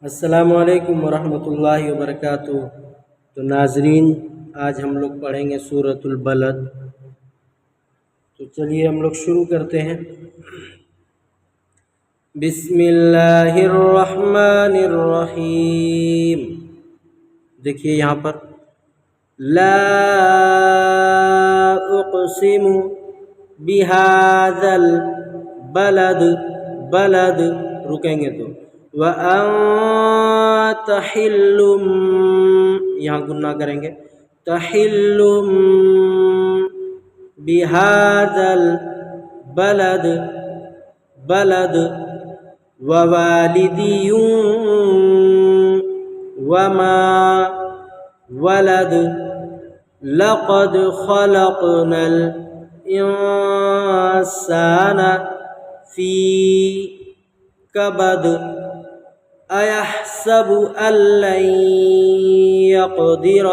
अस्सलामु अलैकुम वरहमतुल्लाहि वबरकातुह। तो नाजरीन, आज हम लोग पढ़ेंगे सूरतुल बलद। तो चलिए हम लोग शुरू करते हैं। बिस्मिल्लाहिर्रहमानिर्रहीम। देखिए यहाँ पर ला उक़सिमु बिहाज़ल बलद, बलद रुकेंगे तो व अंत हिल्लुम, यहाँ गुन्ना करेंगे तहिल्लुम बिहाज़ल बलद, बलद व वालिदियुन वमा वलद लक़द ख़लक़नल इंसान फ़ी कबद अयहसबु अल्लन यक़दिर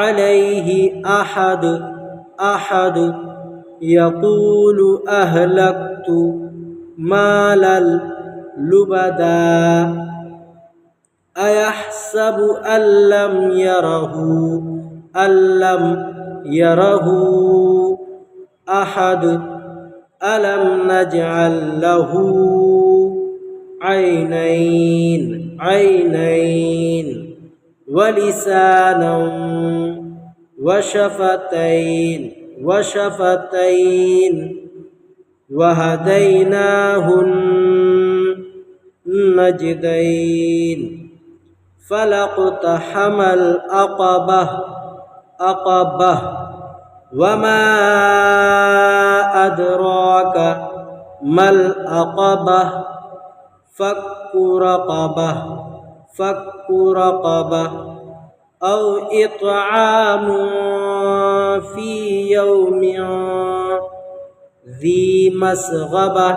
अलैहि अहद अहद यक़ूलु अहलक्तु मालन लुबदा अयहसबु अल्लम यरहु अहद अलम नजअल लहू ऐनैन ऐनैन वलिसानन वशफ़तैन वशफ़तैन वहदैनाहुन नजदैन फलक़तहमल अक़बह अक़बह वमा अदराक मल अक़बह फ़क्कु रक़बह औ इत्आमुन फ़ी यौमिन ज़ी मस्ग़बह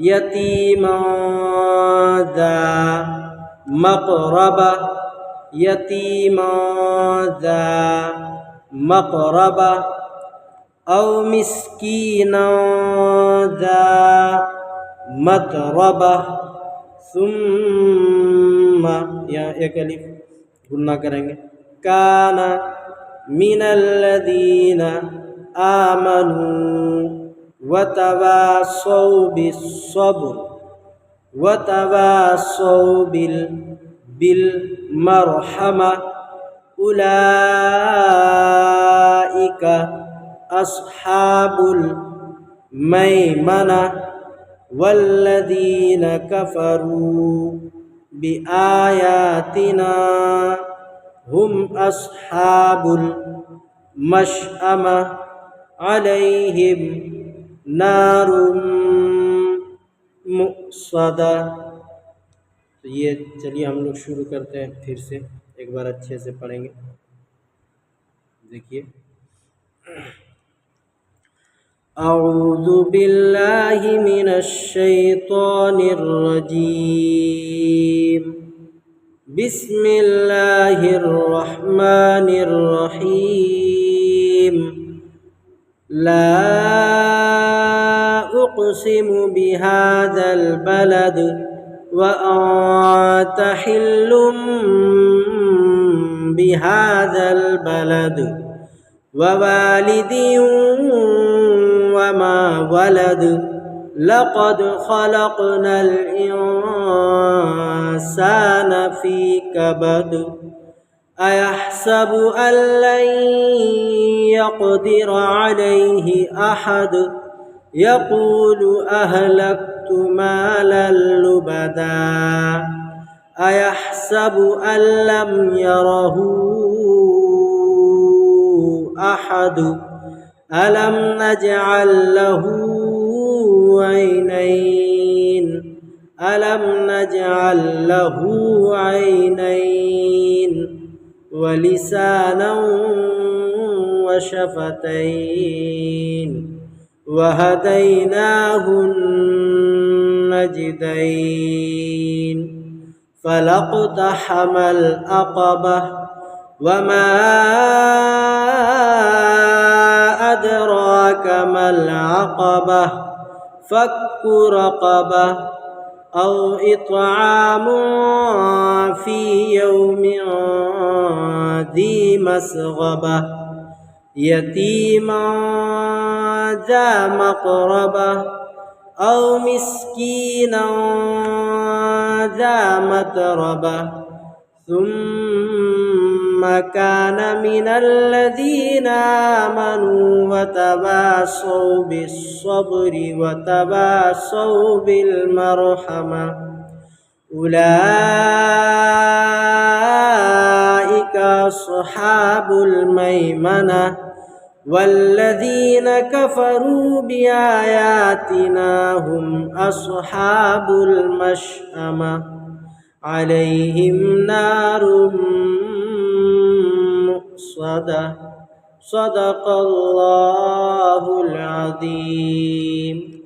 यतीमन ज़ा मक़रबह औ मिस्कीनन ज़ा मतरबह सुम्मा, यहाँ एक अलिफ गुन्ना करेंगे काना मिनल्लज़ीना आमनू वतवासौ बिस्सब्र वतवासौ बिलमरहमा उलाइका अस्हाबुल मैमना वल्लज़ीन कफ़रू बिआयातिना हुम अस्हाबुल मशअमा अलैहिम नारुम मुक़सदा। तो ये चलिए हम लोग शुरू करते हैं, फिर से एक बार अच्छे से पढ़ेंगे। देखिए अऊज़ु बिल्लाहि मिनश शैतानिर रजीम बिस्मिल्लाहिर रहमानिर रहीम ला उक़सिमु बिहाज़ल बलद व अंत हिल्लुम बिहाज़ल बलद व वालिदिन वमा वलद लक़द ख़लक़नल इंसान फ़ी कबद अयहसबु अल्लन यक़दिर अलैहि अहद यक़ूलु अहलक्तु मालन लुबदा अयहसबु अल्लम यरहु अहद अलम नजअल लहू ऐनैन अलम नजअल लहू ऐनैन वलिसानन वशफ़तैन वहदैनाहुन नजदैन फलक़तहमल अक़बह वमा अदराक मल अक़बह फ़क्कु رقبة أو إطعام في يوم ذي مسغبة يتيما ذا مقربة أو مسكينا ذا متربة ثم كان من الذين آمنوا وتواصوا بالصبر وتواصوا بالمرحمة أولئك أصحاب الميمنة والذين كفروا بآياتنا هم أصحاب المشأمة عليهم نار مؤصدة صدق الله العظيم.